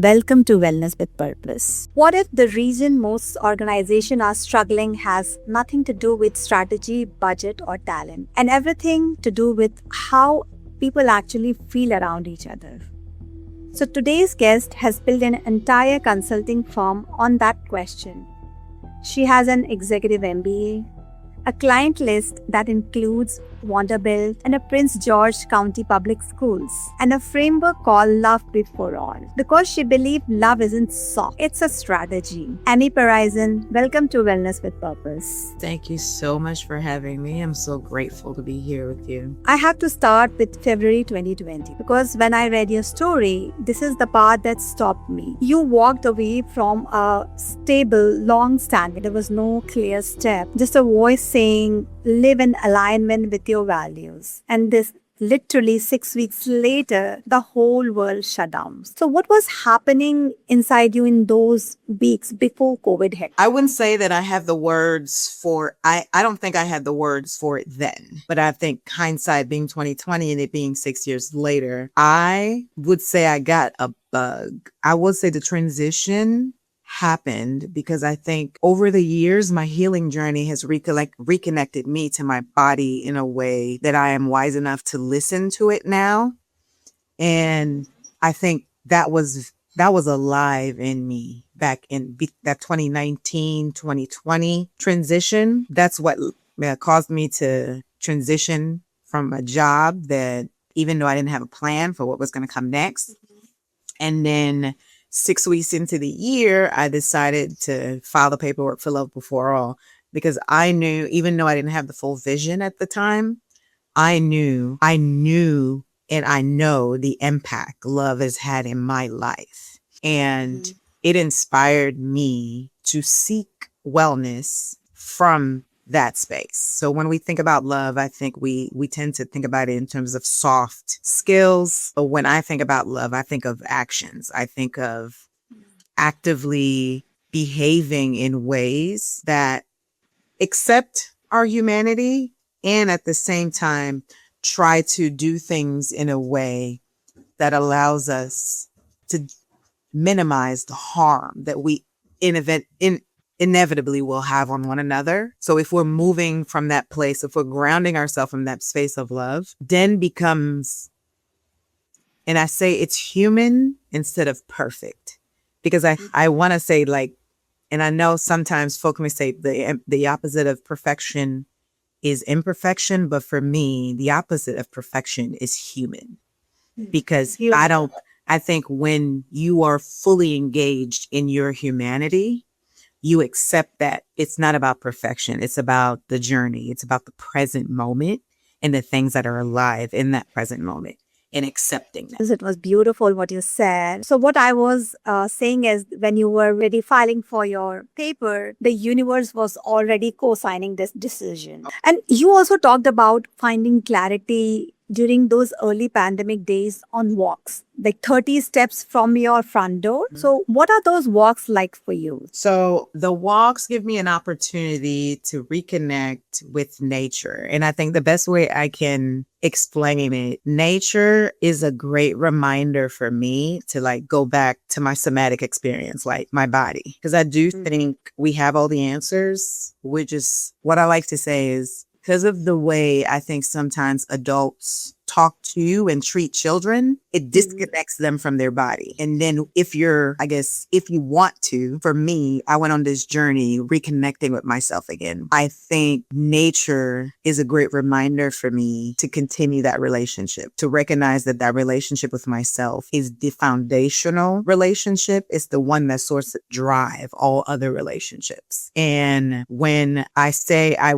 welcome to Wellness with Purpose. What if the reason most organizations are struggling has nothing to do with strategy, budget, or talent, and everything to do with how people actually feel around each other? So today's guest has built an entire consulting firm on that question. She has an executive MBA, a client list that includes Vanderbilt and a Prince George County Public Schools, and a framework called Love Before All. Because she believed love isn't soft, it's a strategy. Annie Paraison, welcome to Wellness with Purpose. Thank you so much for having me. I'm so grateful to be here with you. I have to start with February 2020 because when I read your story, this is the part that stopped me. You walked away from a stable, long standing. There was no clear step, just a voice saying, live in alignment with your values. And this literally 6 weeks later, the whole world shut down. So what was happening inside you in those weeks before COVID hit? I wouldn't say that I have the words for, I don't think I had the words for it then, but I think hindsight being 2020 and it being 6 years later, I would say I got a bug. I would say the transition happened because I think over the years, my healing journey has reconnected me to my body in a way that I am wise enough to listen to it now. And I think that was alive in me back in that 2019, 2020 transition. That's what caused me to transition from a job that even though I didn't have a plan for what was going to come next. And then 6 weeks into the year, I decided to file the paperwork for Love Before All because I knew, even though I didn't have the full vision at the time, I knew, and I know the impact love has had in my life. And it inspired me to seek wellness from that space. So when we think about love, I think we tend to think about it in terms of soft skills. But when I think about love, I think of actions. I think of actively behaving in ways that accept our humanity and at the same time try to do things in a way that allows us to minimize the harm that we inevitably will have on one another. So if we're moving from that place, if we're grounding ourselves from that space of love, then becomes, and I say it's human instead of perfect, because I want to say and I know sometimes folk may say the opposite of perfection is imperfection, but for me, the opposite of perfection is human, because I think when you are fully engaged in your humanity, you accept that it's not about perfection. It's about the journey. It's about the present moment and the things that are alive in that present moment and accepting that. It was beautiful what you said. So what I was saying is when you were ready filing for your paper, the universe was already co-signing this decision. And you also talked about finding clarity during those early pandemic days on walks, like 30 steps from your front door. So what are those walks like for you? So the walks give me an opportunity to reconnect with nature. And I think the best way I can explain it, nature is a great reminder for me to go back to my somatic experience, like my body. Because I do think we have all the answers, which is what I like to say is, because of the way I think sometimes adults talk to and treat children, it disconnects them from their body. And then if you want to, for me, I went on this journey reconnecting with myself again. I think nature is a great reminder for me to continue that relationship, to recognize that relationship with myself is the foundational relationship. It's the one that sorts to drive all other relationships. And when I say I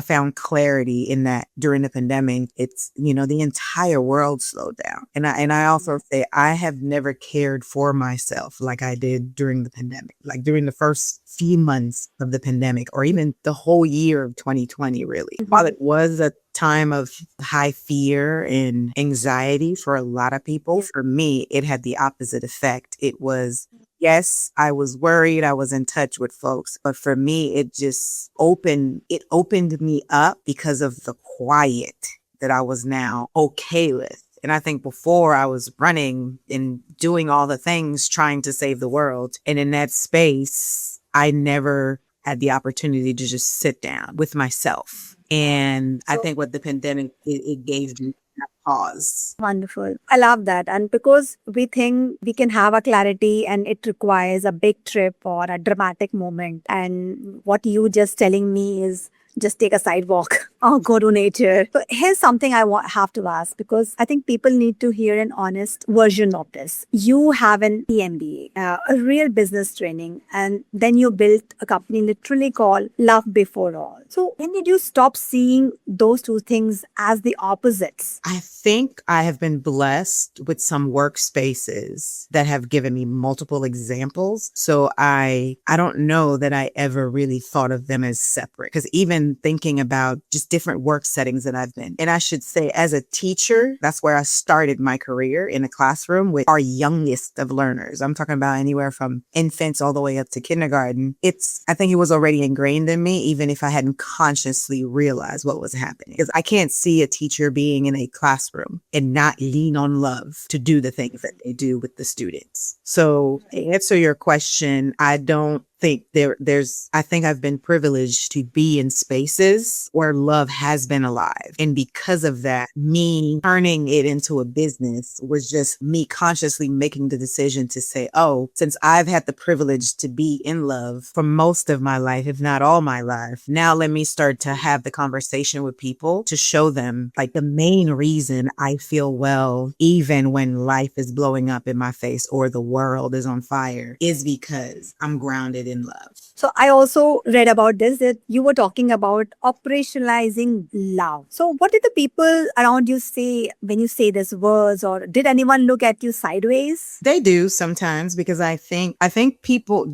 found clarity in that during the pandemic, it's, the entire world slowed down. And I also say I have never cared for myself like I did during the pandemic, like during the first few months of the pandemic, or even the whole year of 2020, really. While it was a time of high fear and anxiety for a lot of people, for me, it had the opposite effect. It was, yes, I was worried. I was in touch with folks, but for me, it opened me up because of the quiet that I was now okay with And I think before I was running and doing all the things trying to save the world. And in that space, I never had the opportunity to just sit down with myself. And I think with the pandemic, it gave me that pause. Wonderful. I love that. And because we think we can have a clarity and it requires a big trip or a dramatic moment. And what you just telling me is just take a sidewalk or go to nature. But here's something have to ask because I think people need to hear an honest version of this. You have an EMBA, a real business training, and then you built a company literally called Love Before All. So when did you stop seeing those two things as the opposites? I think I have been blessed with some workspaces that have given me multiple examples. So I don't know that I ever really thought of them as separate because even thinking about just different work settings that I've been. And I should say as a teacher, that's where I started my career in a classroom with our youngest of learners. I'm talking about anywhere from infants all the way up to kindergarten. I think it was already ingrained in me, even if I hadn't consciously realized what was happening. Because I can't see a teacher being in a classroom and not lean on love to do the things that they do with the students. So to answer your question, I don't think I think I've been privileged to be in spaces where love has been alive. And because of that, me turning it into a business was just me consciously making the decision to say, oh, since I've had the privilege to be in love for most of my life, if not all my life, now let me start to have the conversation with people to show them like the main reason I feel well, even when life is blowing up in my face or the world is on fire, is because I'm grounded in love. So I also read about this that you were talking about operationalizing love. So what did the people around you say when you say these words, or did anyone look at you sideways? They do sometimes because I think people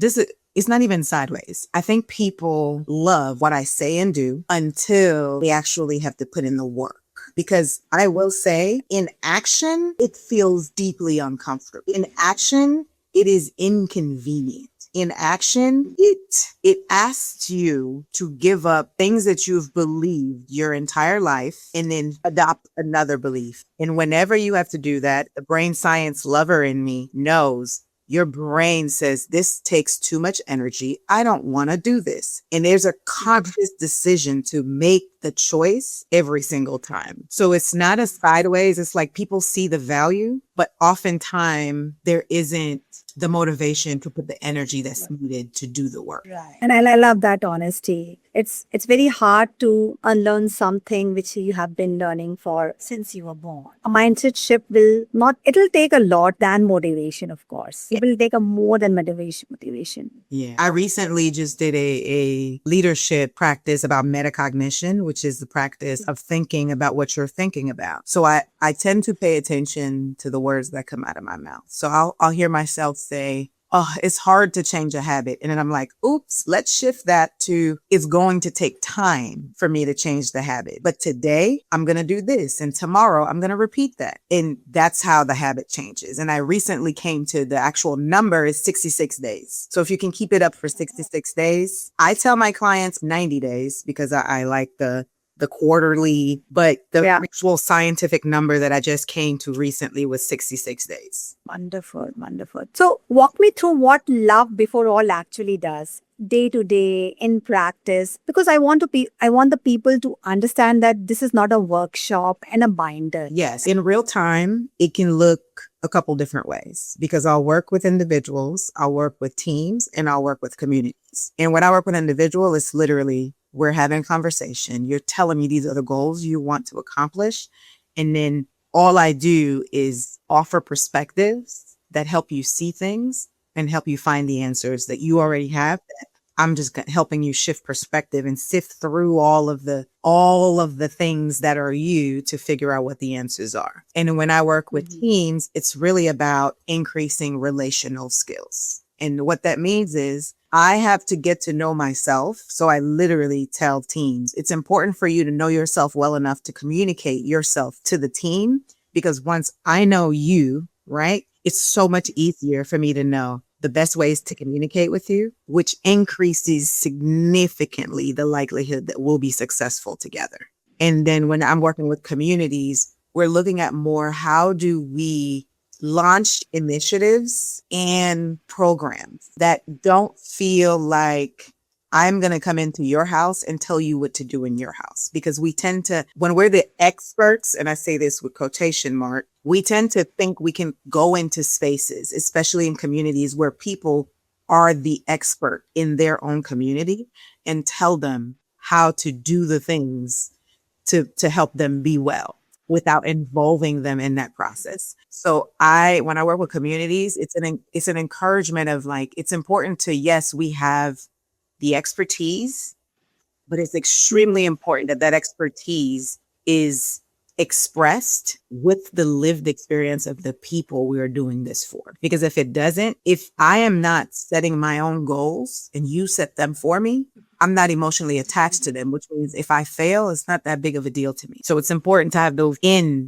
it's not even sideways. I think people love what I say and do until they actually have to put in the work. Because I will say in action, it feels deeply uncomfortable. In action, it is inconvenient. In action, it asks you to give up things that you've believed your entire life and then adopt another belief. And whenever you have to do that, the brain science lover in me knows your brain says, this takes too much energy. I don't want to do this. And there's a conscious decision to make the choice every single time. So it's not a sideways. It's like people see the value, but oftentimes there isn't the motivation to put the energy that's needed to do the work. Right. And I love that honesty. It's very hard to unlearn something which you have been learning for since you were born. A mindset shift it'll take a lot than motivation, of course. It will take a more than motivation. Yeah. I recently just did a leadership practice about metacognition, which is the practice of thinking about what you're thinking about. So I tend to pay attention to the words that come out of my mouth. So I'll hear myself say, oh, it's hard to change a habit. And then I'm like, oops, let's shift that to it's going to take time for me to change the habit. But today I'm going to do this. And tomorrow I'm going to repeat that. And that's how the habit changes. And I recently came to the actual number is 66 days. So if you can keep it up for 66 days, I tell my clients 90 days because I like the quarterly, but the actual scientific number that I just came to recently was 66 days. Wonderful, wonderful. So walk me through what Love Before All actually does day to day in practice, because I want the people to understand that this is not a workshop and a binder. Yes, in real time, it can look a couple different ways because I'll work with individuals, I'll work with teams, and I'll work with communities. And when I work with individual, it's literally we're having a conversation. You're telling me these are the goals you want to accomplish. And then all I do is offer perspectives that help you see things and help you find the answers that you already have. I'm just helping you shift perspective and sift through all of the things that are you to figure out what the answers are. And when I work with teams, it's really about increasing relational skills. And what that means is I have to get to know myself. So I literally tell teams, it's important for you to know yourself well enough to communicate yourself to the team, because once I know you, right, it's so much easier for me to know the best ways to communicate with you, which increases significantly the likelihood that we'll be successful together. And then when I'm working with communities, we're looking at more how do we launch initiatives and programs that don't feel like I'm going to come into your house and tell you what to do in your house. Because we tend to, when we're the experts, and I say this with quotation mark, we tend to think we can go into spaces, especially in communities where people are the expert in their own community, and tell them how to do the things to help them be well without involving them in that process. So when I work with communities, it's an encouragement of like, it's important to, yes, we have the expertise, but it's extremely important that that expertise is expressed with the lived experience of the people we are doing this for. Because if it doesn't, if I am not setting my own goals and you set them for me, I'm not emotionally attached to them, which means if I fail, it's not that big of a deal to me. So it's important to have those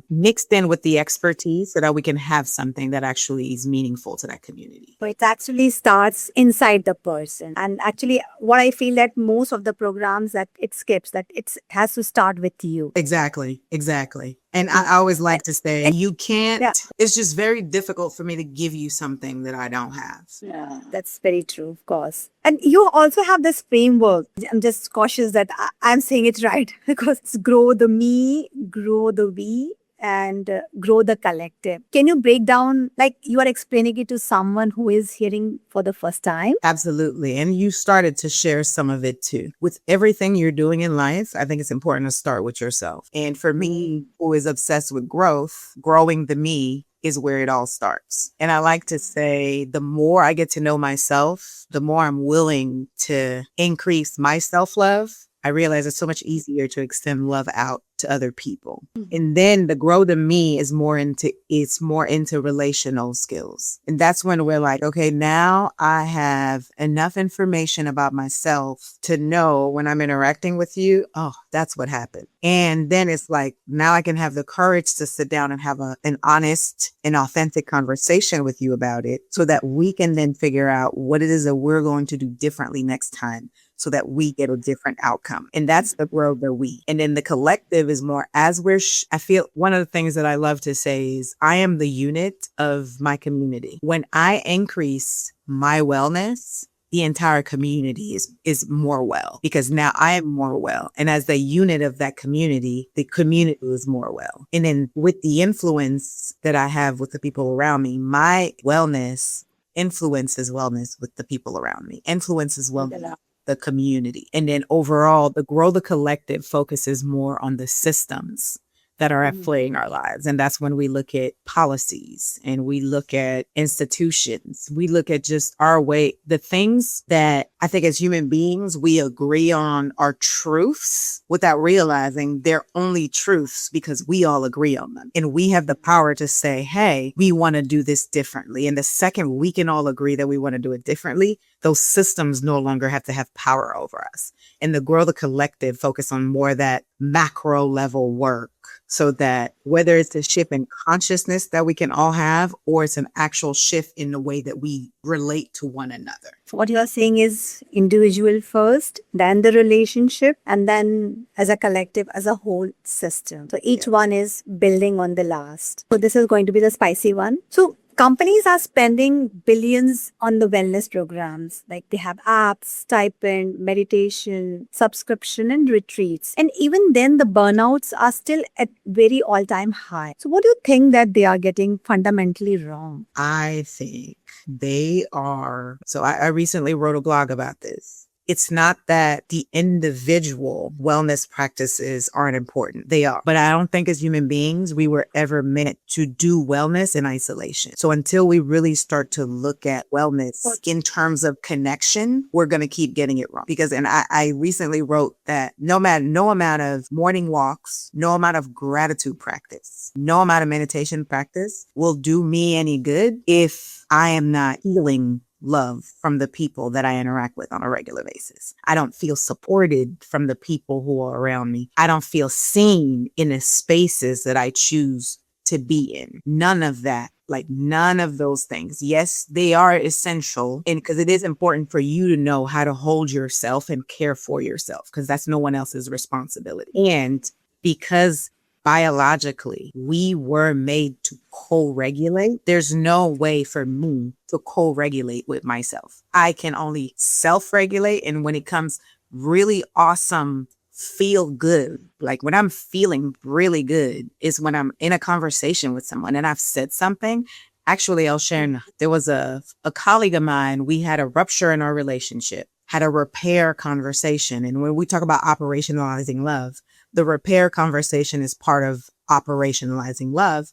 mixed in with the expertise so that we can have something that actually is meaningful to that community. So it actually starts inside the person. And actually, what I feel that most of the programs that it skips, that it has to start with you. Exactly. Exactly. And I always like to say, you can't, Yeah. it's just very difficult for me to give you something that I don't have. Yeah, that's very true, of course. And you also have this framework. I'm just cautious that I'm saying it right because it's grow the me, grow the we, and grow the collective. Can you break down, like you are explaining it to someone who is hearing for the first time? Absolutely. And you started to share some of it too. With everything you're doing in life, I think it's important to start with yourself. And for me, who is obsessed with growth, growing the me is where it all starts. And I like to say the more I get to know myself, the more I'm willing to increase my self-love. I realize it's so much easier to extend love out to other people. And then the grow the me is more into relational skills. And that's when we're like, okay, now I have enough information about myself to know when I'm interacting with you, oh, that's what happened. And then it's like, now I can have the courage to sit down and have an honest and authentic conversation with you about it so that we can then figure out what it is that we're going to do differently next time, so that we get a different outcome. And that's the grow the we. And then the collective is more as I feel one of the things that I love to say is I am the unit of my community. When I increase my wellness, the entire community is more well because now I am more well. And as the unit of that community, the community is more well. And then with the influence that I have with the people around me, my wellness influences wellness with the people around me, influences wellness the community. And then overall, the grow the collective focuses more on the systems that are at play in our lives. And that's when we look at policies and we look at institutions. We look at just our way, the things that I think as human beings, we agree on are truths without realizing they're only truths because we all agree on them. And we have the power to say, hey, we want to do this differently. And the second we can all agree that we want to do it differently, those systems no longer have to have power over us. And the grow the collective focus on more that macro level work so that whether it's a shift in consciousness that we can all have, or it's an actual shift in the way that we relate to one another. So what you are saying is individual first, then the relationship, and then as a collective, as a whole system. So each one is building on the last. So this is going to be the spicy one. So companies are spending billions on the wellness programs. Like they have apps, stipend, meditation, subscription, and retreats. And even then, the burnouts are still at very all-time high. So what do you think that they are getting fundamentally wrong? I think they are. So I recently wrote a blog about this. It's not that the individual wellness practices aren't important. They are. But I don't think as human beings, we were ever meant to do wellness in isolation. So until we really start to look at wellness in terms of connection, we're going to keep getting it wrong. Because, and I recently wrote that no amount of morning walks, no amount of gratitude practice, no amount of meditation practice will do me any good if I am not healing love from the people that I interact with on a regular basis. I don't feel supported from the people who are around me. I don't feel seen in the spaces that I choose to be in. None of that, like none of those things. Yes, they are essential, and because it is important for you to know how to hold yourself and care for yourself, because that's no one else's responsibility. And because biologically, we were made to co-regulate. There's no way for me to co-regulate with myself. I can only self-regulate. And when it comes really awesome, feel good, like when I'm feeling really good is when I'm in a conversation with someone and I've said something. Actually, I'll share. There was a colleague of mine. We had a rupture in our relationship, had a repair conversation. And when we talk about operationalizing love, the repair conversation is part of operationalizing love.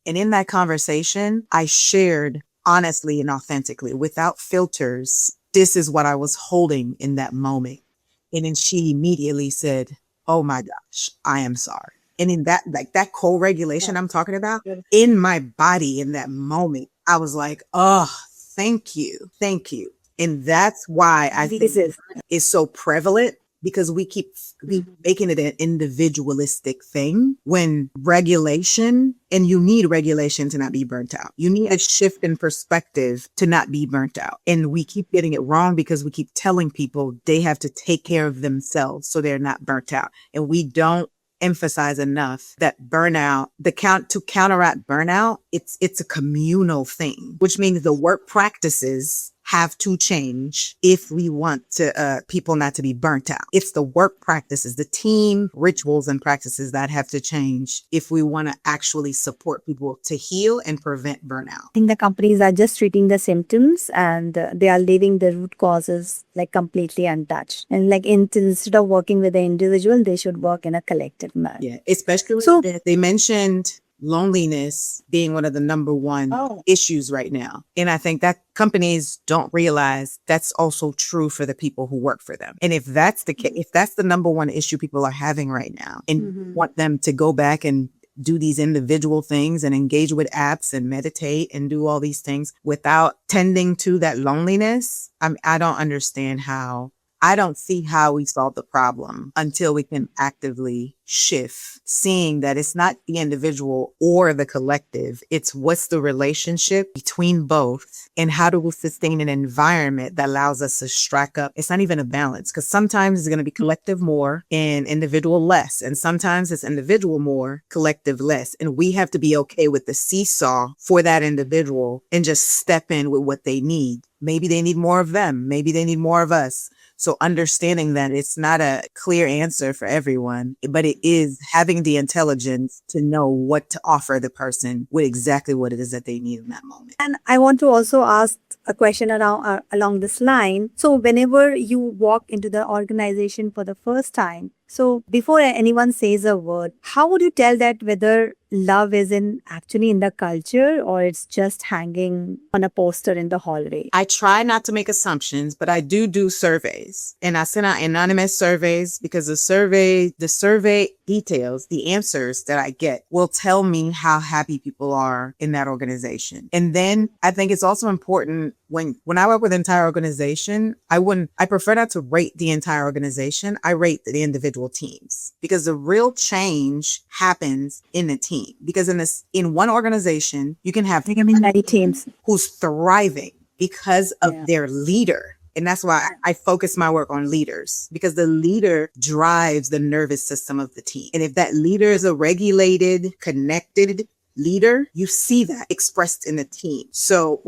And in that conversation, I shared honestly and authentically without filters. This is what I was holding in that moment. And then she immediately said, "Oh my gosh, I am sorry." And in that, like that co-regulation I'm talking about in my body in that moment, I was like, "Oh, thank you. Thank you." And that's why I think This is is so prevalent because we keep making it an individualistic thing when regulation, and you need regulation to not be burnt out. You need a shift in perspective to not be burnt out. And we keep getting it wrong because we keep telling people they have to take care of themselves so they're not burnt out. And we don't emphasize enough that burnout, to counteract burnout, it's a communal thing, which means the work practices have to change if we want to people not to be burnt out. It's the work practices, the team rituals and practices that have to change if we want to actually support people to heal and prevent burnout. I think the companies are just treating the symptoms and they are leaving the root causes like completely untouched. And like instead of working with the individual, they should work in a collective manner. Yeah, especially they mentioned loneliness being one of the number one issues right now. And I think that companies don't realize that's also true for the people who work for them. And if that's the case, if that's the number one issue people are having right now and want them to go back and do these individual things and engage with apps and meditate and do all these things without tending to that loneliness, I don't understand how. I don't see how we solve the problem until we can actively shift, seeing that it's not the individual or the collective. It's what's the relationship between both and how do we sustain an environment that allows us to strike up. It's not even a balance because sometimes it's going to be collective more and individual less. And sometimes it's individual more, collective less. And we have to be okay with the seesaw for that individual and just step in with what they need. Maybe they need more of them. Maybe they need more of us. So understanding that it's not a clear answer for everyone, but it is having the intelligence to know what to offer the person with exactly what it is that they need in that moment. And I want to also ask a question around along this line. So whenever you walk into the organization for the first time, so before anyone says a word, how would you tell that whether love is actually in the culture or it's just hanging on a poster in the hallway? I try not to make assumptions, but I do surveys, and I send out anonymous surveys because the survey details, the answers that I get will tell me how happy people are in that organization. And then I think it's also important when I work with an entire organization, I prefer not to rate the entire organization. I rate the individual teams because the real change happens in the team. Because in one organization, you can have Many teams who's thriving because of their leader. And that's why I focus my work on leaders, because the leader drives the nervous system of the team. And if that leader is a regulated, connected leader, you see that expressed in the team. So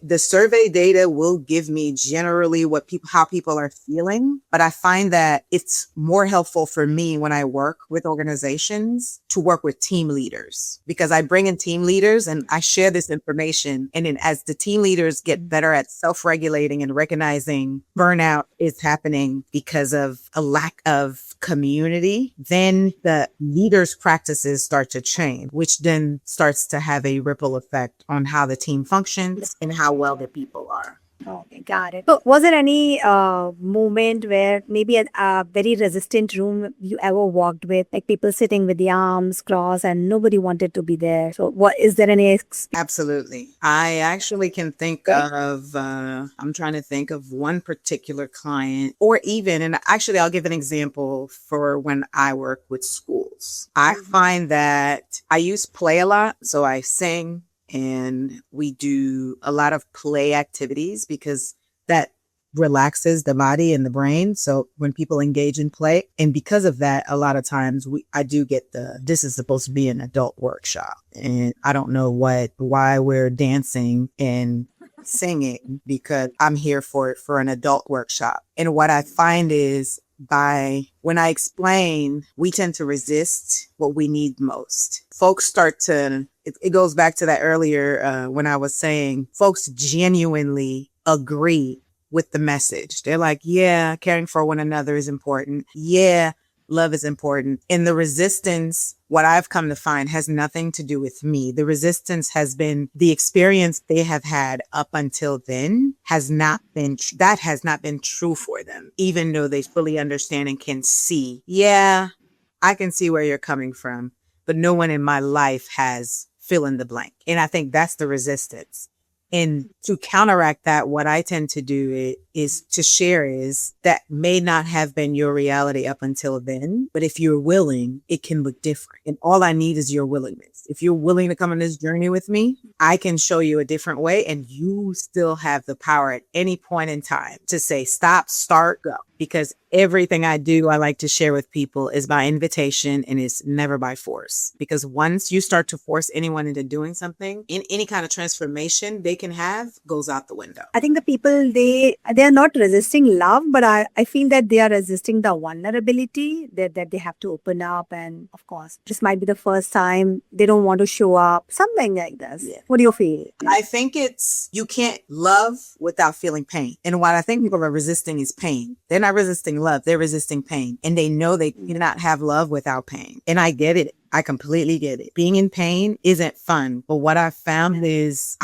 the survey data will give me generally how people are feeling, but I find that it's more helpful for me when I work with organizations to work with team leaders, because I bring in team leaders and I share this information. And then as the team leaders get better at self-regulating and recognizing burnout is happening because of a lack of community, then the leaders' practices start to change, which then starts to have a ripple effect on how the team functions and how well the people are. Okay, got it. So, was there any moment where maybe a very resistant room you ever walked with, like people sitting with the arms crossed and nobody wanted to be there? So, is there any Absolutely. I actually can think of, I'm trying to think of one particular client and actually I'll give an example for when I work with schools. I find that I use play a lot. So I sing and we do a lot of play activities because that relaxes the body and the brain. So when people engage in play, and because of that, a lot of times I do get this is supposed to be an adult workshop. And I don't know why we're dancing and singing, because I'm here for an adult workshop. And what I find is when I explain, we tend to resist what we need most. Folks start to, it goes back to that earlier when I was saying folks genuinely agree with the message. They're like, yeah, caring for one another is important. Yeah, love is important. And the resistance, what I've come to find, has nothing to do with me. The resistance has been the experience they have had up until then has not been true for them, even though they fully understand and can see. Yeah, I can see where you're coming from, but no one in my life has fill in the blank. And I think that's the resistance. And to counteract that, what I tend to do is to share is that may not have been your reality up until then, but if you're willing, it can look different. And all I need is your willingness. If you're willing to come on this journey with me, I can show you a different way, and you still have the power at any point in time to say, stop, start, go. Because everything I do, I like to share with people is by invitation, and it's never by force. Because once you start to force anyone into doing something, in any kind of transformation they can have goes out the window. I think the people, they are not resisting love, but I feel that they are resisting the vulnerability that they have to open up. And of course, this might be the first time they don't want to show up, something like this. Yeah. What do you feel? I think you can't love without feeling pain. And what I think people are resisting is pain. They're not resisting love. They're resisting pain. And they know they cannot have love without pain. And I get it. I completely get it. Being in pain isn't fun. But what I found is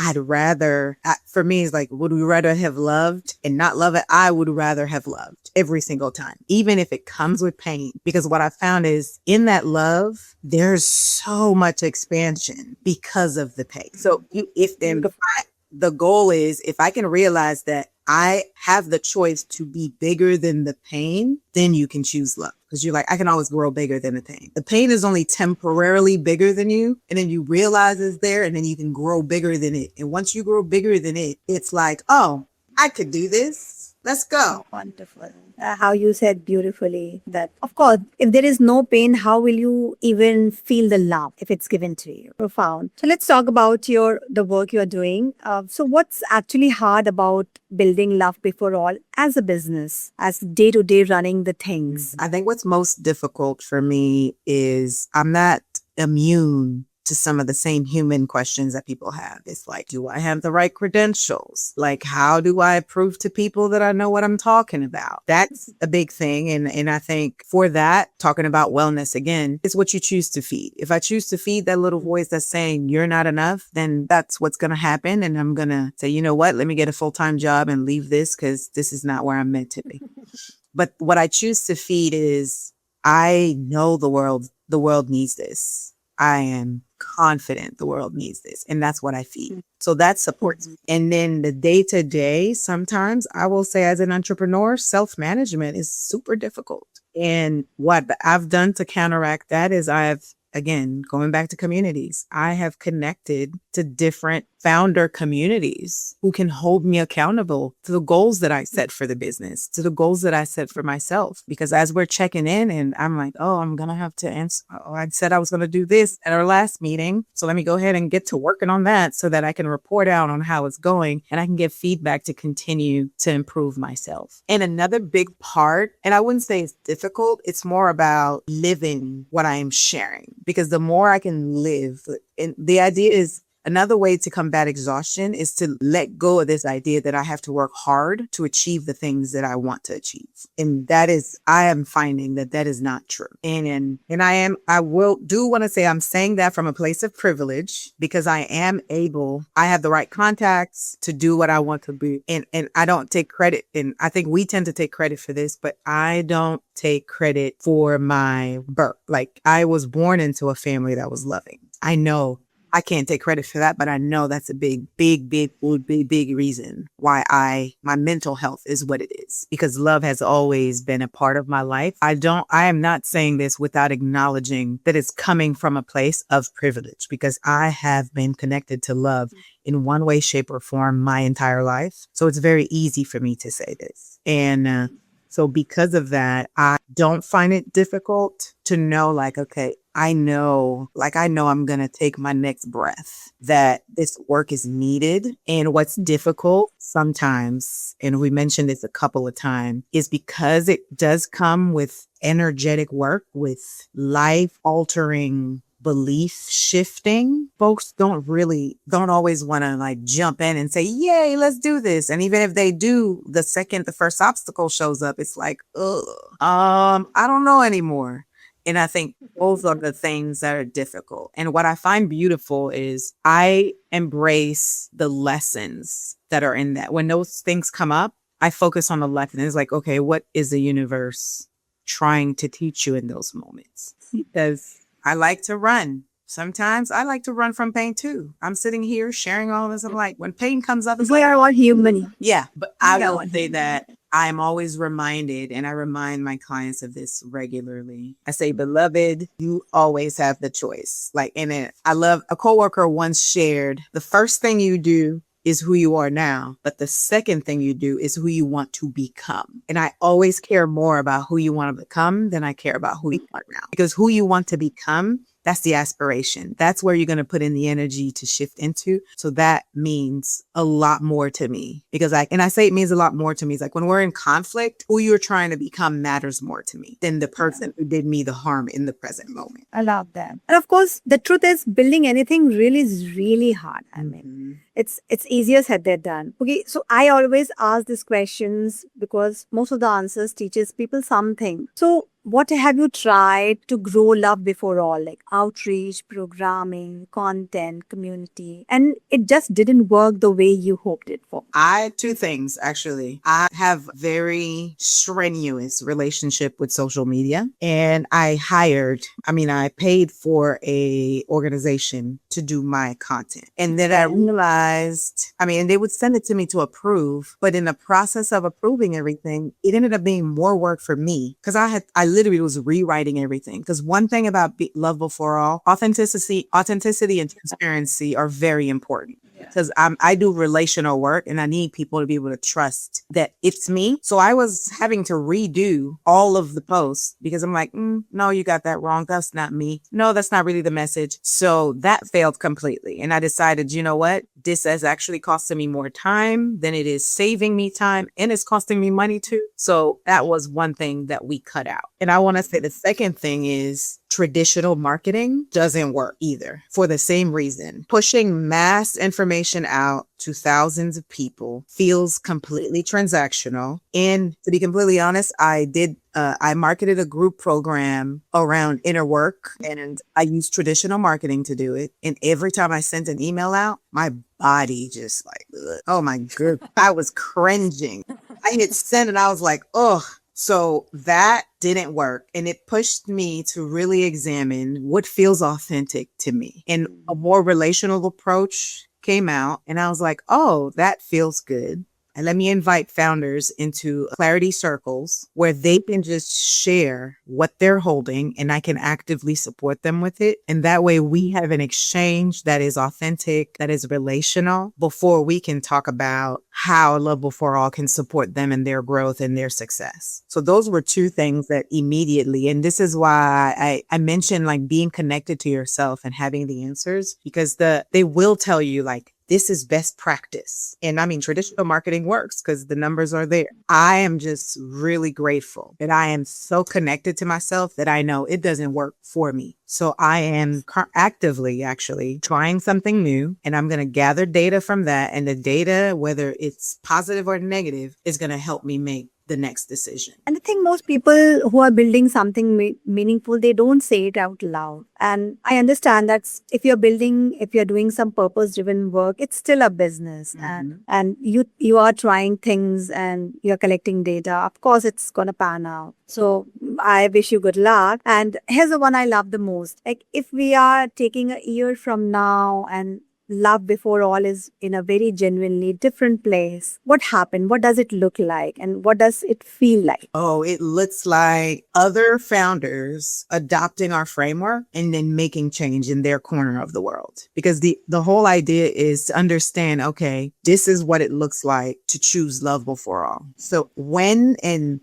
for me, it's like, would we rather have loved and not love it? I would rather have loved every single time, even if it comes with pain. Because what I found is in that love, there's so much expansion because of the pain. So the goal is, if I can realize that I have the choice to be bigger than the pain, then you can choose love. Because you're like, I can always grow bigger than the pain. The pain is only temporarily bigger than you. And then you realize it's there, and then you can grow bigger than it. And once you grow bigger than it, it's like, oh, I could do this. Let's go. Wonderful. How you said beautifully that, of course, if there is no pain, how will you even feel the love if it's given to you? Profound. So let's talk about the work you're doing. So what's actually hard about building love before all as a business, as day to day running the things? I think what's most difficult for me is I'm not immune to some of the same human questions that people have. It's like, do I have the right credentials? Like, how do I prove to people that I know what I'm talking about? That's a big thing. And I think for that, talking about wellness again, it's what you choose to feed. If I choose to feed that little voice that's saying you're not enough, then that's what's going to happen. And I'm going to say, you know what, let me get a full-time job and leave this, because this is not where I'm meant to be. But what I choose to feed is, I know the world needs this. I am confident the world needs this. And that's what I feed. So that supports me. And then the day to day, sometimes I will say, as an entrepreneur, self-management is super difficult. And what I've done to counteract that is again, going back to communities, I have connected to different founder communities who can hold me accountable to the goals that I set for the business, to the goals that I set for myself. Because as we're checking in, and I'm like, oh, I'm going to have to answer. Oh, I said I was going to do this at our last meeting. So let me go ahead and get to working on that so that I can report out on how it's going, and I can give feedback to continue to improve myself. And another big part, and I wouldn't say it's difficult, it's more about living what I am sharing. Because the more I can live, and the idea is, another way to combat exhaustion is to let go of this idea that I have to work hard to achieve the things that I want to achieve. And I am finding that is not true. And I want to say I'm saying that from a place of privilege, because I have the right contacts to do what I want to be. And I don't take credit. And I think we tend to take credit for this, but I don't take credit for my birth. Like, I was born into a family that was loving. I know I can't take credit for that, but I know that's a big reason why my mental health is what it is, because love has always been a part of my life. I am not saying this without acknowledging that it's coming from a place of privilege, because I have been connected to love in one way, shape, or form my entire life. So it's very easy for me to say this. And so because of that, I don't find it difficult to know, like, okay, I know I'm going to take my next breath, that this work is needed. And what's difficult sometimes, and we mentioned this a couple of times, is because it does come with energetic work, with life altering belief shifting. Folks don't always want to like jump in and say, yay, let's do this. And even if they do, the second the first obstacle shows up, it's like, ugh, I don't know anymore. And I think those are the things that are difficult. And what I find beautiful is I embrace the lessons that are in that. When those things come up, I focus on the lesson. It's like, okay, what is the universe trying to teach you in those moments? Because I like to run. Sometimes I like to run from pain too. I'm sitting here sharing all this. I'm like, when pain comes up, it's We like, are all human. yeah, but I Yeah, will one say human. that I'm always reminded, and I remind my clients of this regularly. I say, beloved, you always have the choice. Like, and I love a coworker once shared, the first thing you do is who you are now, but the second thing you do is who you want to become. And I always care more about who you want to become than I care about who you are now, because who you want to become, that's the aspiration. That's where you're going to put in the energy to shift into. So that means a lot more to me, because and I say it means a lot more to me. It's like when we're in conflict, who you're trying to become matters more to me than the person who did me the harm in the present moment. I love that. And of course, the truth is, building anything really is really hard. I mean, it's easier said than done. Okay, so I always ask these questions because most of the answers teaches people something. So what have you tried to grow love before all, like outreach, programming, content, community, and it just didn't work the way you hoped it for? Two things actually. I have very strenuous relationship with social media, and I paid for a organization to do my content. And then I realized, they would send it to me to approve, but in the process of approving everything, it ended up being more work for me, because I literally was rewriting everything. Because one thing about Love Before All, authenticity and transparency are very important, because I do relational work and I need people to be able to trust that it's me. So I was having to redo all of the posts because I'm like, no, you got that wrong. That's not me. No, that's not really the message. So that failed completely. And I decided, you know what? This has actually costed me more time than it is saving me time, and it's costing me money too. So that was one thing that we cut out. And I want to say the second thing is traditional marketing doesn't work either, for the same reason. Pushing mass information out to thousands of people feels completely transactional. And to be completely honest, I marketed a group program around inner work, and I used traditional marketing to do it. And every time I sent an email out, my body just like, ugh, oh my god, I was cringing. I hit send and I was like, oh. So that didn't work. And it pushed me to really examine what feels authentic to me. And a more relational approach came out, and I was like, oh, that feels good. And let me invite founders into clarity circles where they can just share what they're holding, and I can actively support them with it. And that way we have an exchange that is authentic, that is relational, before we can talk about how Love Before All can support them in their growth and their success. So those were two things that immediately, and this is why I mentioned like being connected to yourself and having the answers, because they will tell you like, this is best practice. And traditional marketing works because the numbers are there. I am just really grateful that I am so connected to myself that I know it doesn't work for me. So I am actively actually trying something new, and I'm going to gather data from that. And the data, whether it's positive or negative, is going to help me make the next decision. And I think most people who are building something meaningful, they don't say it out loud. And I understand that if you're doing some purpose-driven work, it's still a business, and you are trying things and you're collecting data. Of course, it's gonna pan out. So I wish you good luck. And here's the one I love the most. Like, if we are taking a year from now and love before all is in a very genuinely different place, what happened? What does it look like? And what does it feel like? Oh, it looks like other founders adopting our framework and then making change in their corner of the world. Because the whole idea is to understand, okay, this is what it looks like to choose love before all. So when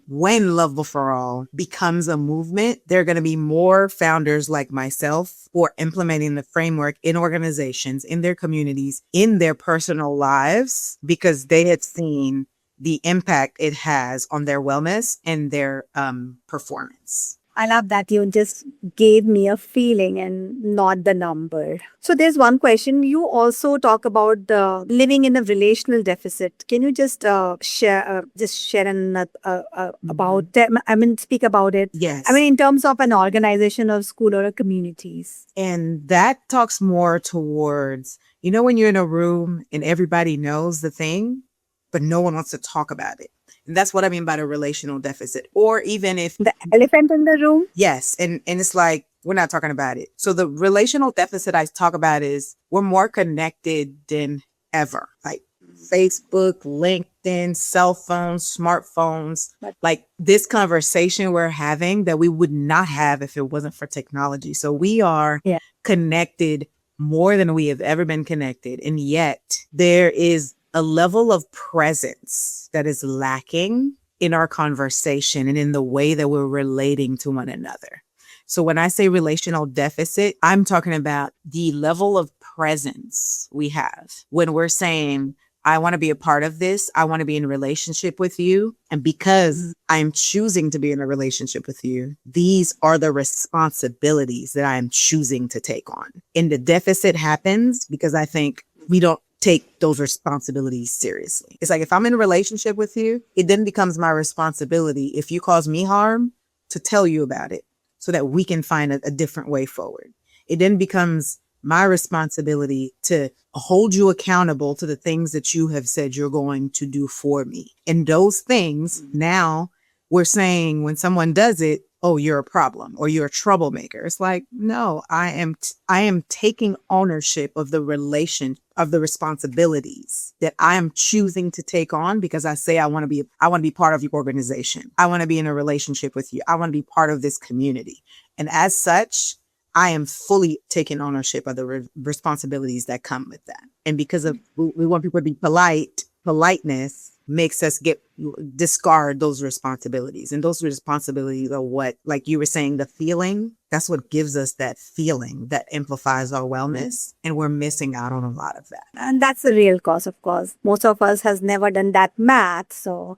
love before all becomes a movement, there are going to be more founders like myself who are implementing the framework in organizations, in their communities, in their personal lives, because they had seen the impact it has on their wellness and their performance. I love that you just gave me a feeling and not the number. So there's one question. You also talk about the living in a relational deficit. Can you just share about I mean, speak about it? Yes. I mean, in terms of an organization or school or a communities. And that talks more towards, when you're in a room and everybody knows the thing, but no one wants to talk about it. And that's what I mean by the relational deficit. Or even if The elephant in the room. yes, and it's like we're not talking about it. So the relational deficit I talk about is we're more connected than ever. Like Facebook, LinkedIn, cell phones, smartphones, like this conversation we're having that we would not have if it wasn't for technology. So we are Yeah. connected more than we have ever been connected. And yet there is a level of presence that is lacking in our conversation and in the way that we're relating to one another. So when I say relational deficit, I'm talking about the level of presence we have when we're saying, I want to be a part of this. I want to be in a relationship with you. And because I'm choosing to be in a relationship with you, these are the responsibilities that I'm choosing to take on. And the deficit happens because I think we don't take those responsibilities seriously. It's like if I'm in a relationship with you, it then becomes my responsibility if you cause me harm to tell you about it so that we can find a different way forward. It then becomes my responsibility to hold you accountable to the things that you have said you're going to do for me. And those things now we're saying when someone does it, oh, you're a problem or you're a troublemaker. It's like, no, I am taking ownership of the responsibilities that I am choosing to take on because I say I want to be part of your organization. I want to be in a relationship with you. I want to be part of this community. And as such, I am fully taking ownership of the responsibilities that come with that. And because of we want people to be politeness makes us discard those responsibilities. And those responsibilities are what, like you were saying, the feeling, that's what gives us that feeling that amplifies our wellness. And we're missing out on a lot of that. And that's the real cause, of course. Most of us has never done that math. So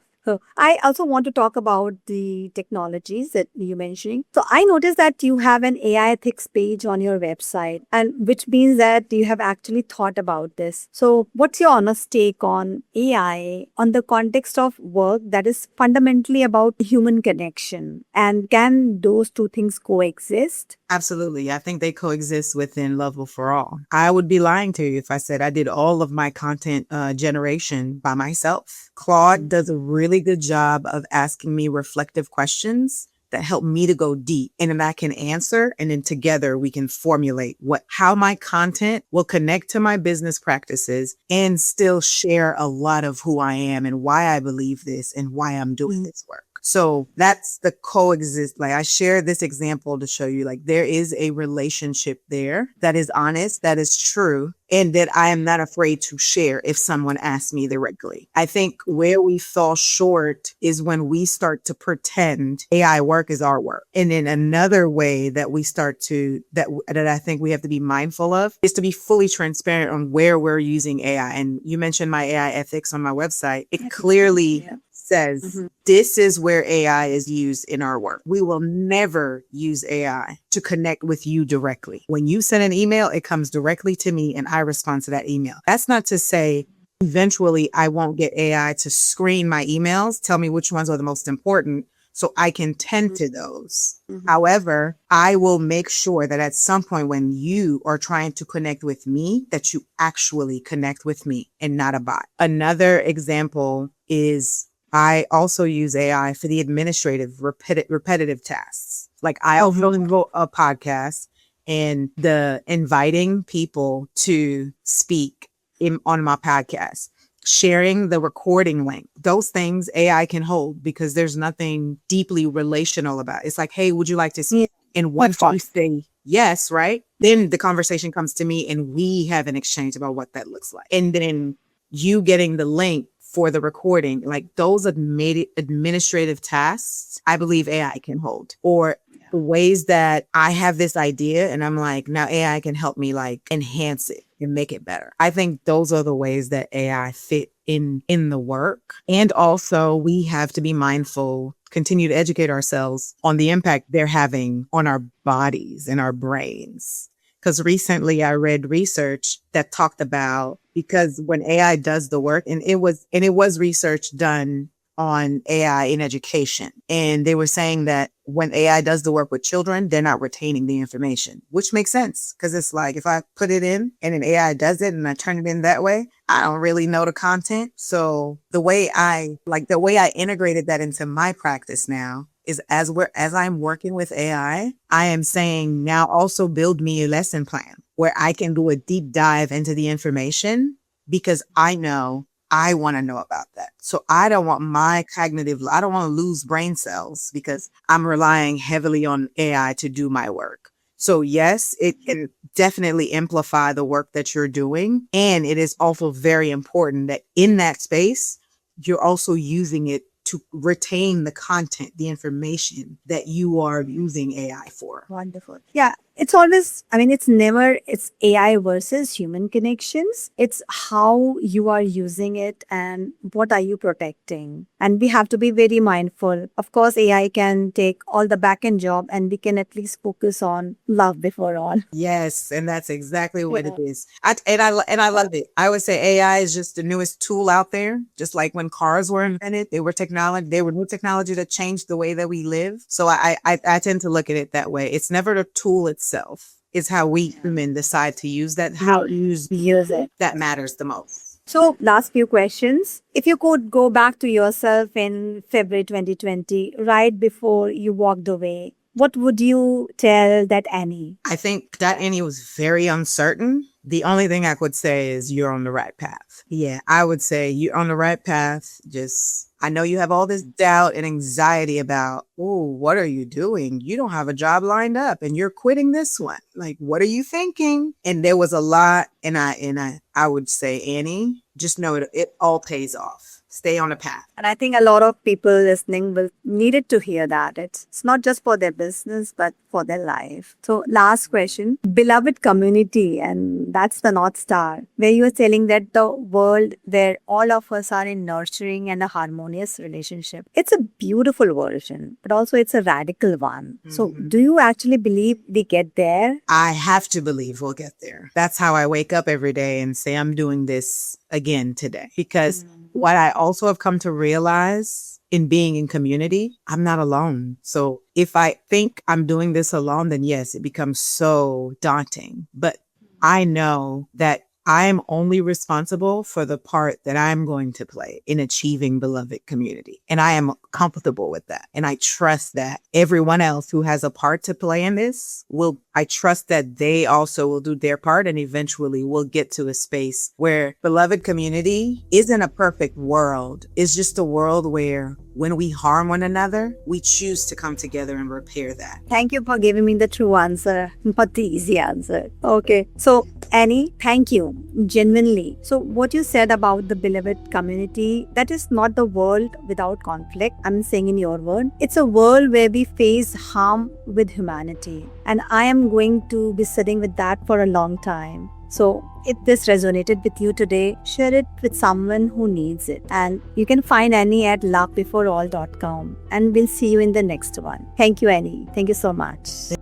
I also want to talk about the technologies that you mentioning. So I noticed that you have an AI ethics page on your website, and which means that you have actually thought about this. So what's your honest take on AI on the context of work that is fundamentally about human connection? And can those two things coexist? Absolutely. I think they coexist within Level for All. I would be lying to you if I said I did all of my content generation by myself. Claude does a really good job of asking me reflective questions that help me to go deep and then I can answer. And then together we can formulate how my content will connect to my business practices and still share a lot of who I am and why I believe this and why I'm doing this work. So that's the coexist. Like I share this example to show you, like there is a relationship there that is honest, that is true, and that I am not afraid to share if someone asks me directly. I think where we fall short is when we start to pretend AI work is our work. And then another way that we start to, that I think we have to be mindful of is to be fully transparent on where we're using AI. And you mentioned my AI ethics on my website. It clearly says this is where AI is used in our work. We will never use AI to connect with you directly. When you send an email, it comes directly to me and I respond to that email. That's not to say eventually I won't get AI to screen my emails, tell me which ones are the most important so I can tend to those. However, I will make sure that at some point when you are trying to connect with me, that you actually connect with me and not a bot. Another example is I also use AI for the administrative repetitive tasks. Like I also do a podcast and the inviting people to speak on my podcast, sharing the recording link. Those things AI can hold because there's nothing deeply relational about it. It's like, hey, would you like to speak? And once you say yes, right? Then the conversation comes to me and we have an exchange about what that looks like. And then you getting the link for the recording, like those administrative tasks, I believe AI can hold. Or the ways that I have this idea and I'm like, now AI can help me like enhance it and make it better. I think those are the ways that AI fit in the work. And also we have to be mindful, continue to educate ourselves on the impact they're having on our bodies and our brains. Because recently I read research that talked about, because when AI does the work, and it was research done on AI in education. And they were saying that when AI does the work with children, they're not retaining the information, which makes sense. Because it's like, if I put it in and an AI does it and I turn it in that way, I don't really know the content. So the way I integrated that into my practice now is as I'm working with AI, I am saying now also build me a lesson plan where I can do a deep dive into the information because I know I want to know about that. So I don't want I don't want to lose brain cells because I'm relying heavily on AI to do my work. So yes, it can definitely amplify the work that you're doing. And it is also very important that in that space, you're also using it to retain the content, the information that you are using AI for. Wonderful. Yeah. It's always, it's AI versus human connections. It's how you are using it and what are you protecting. And we have to be very mindful. Of course, AI can take all the back end job and we can at least focus on love before all. Yes, and that's exactly what it is. I love it. I would say AI is just the newest tool out there. Just like when cars were invented, they were new technology that changed the way that we live. So I tend to look at it that way. It's never the tool itself. It's how we human decide to use that, how Use it. that matters the most. So, last few questions. If you could go back to yourself in February 2020, right before you walked away, what would you tell that Annie? I think that Annie was very uncertain. The only thing I could say is you're on the right path. Yeah, I would say you're on the right path. I know you have all this doubt and anxiety about, oh, what are you doing? You don't have a job lined up and you're quitting this one. Like, what are you thinking? And there was a lot. And I would say, Annie, just know it all pays off. Stay on the path. And I think a lot of people listening will needed to hear that. It's not just for their business, but for their life. So last question, beloved community, and that's the North Star, where you are telling that the world where all of us are in nurturing and a harmonious relationship. It's a beautiful version, but also it's a radical one. So do you actually believe we get there? I have to believe we'll get there. That's how I wake up every day and say, I'm doing this again today. Because what I also have come to realize in being in community, I'm not alone. So if I think I'm doing this alone, then yes, it becomes so daunting. But I know that I am only responsible for the part that I'm going to play in achieving beloved community. And I am comfortable with that. And I trust that everyone else who has a part to play in this I trust that they also will do their part and eventually we'll get to a space where beloved community isn't a perfect world. It's just a world where when we harm one another, we choose to come together and repair that. Thank you for giving me the true answer, not the easy answer. Okay. So, Annie, thank you. Genuinely. So, what you said about the beloved community, that is not the world without conflict. I'm saying in your word. It's a world where we face harm with humanity. And I am going to be sitting with that for a long time. So if this resonated with you today, share it with someone who needs it. And you can find Annie at lovebeforeall.com. And we'll see you in the next one. Thank you, Annie. Thank you so much.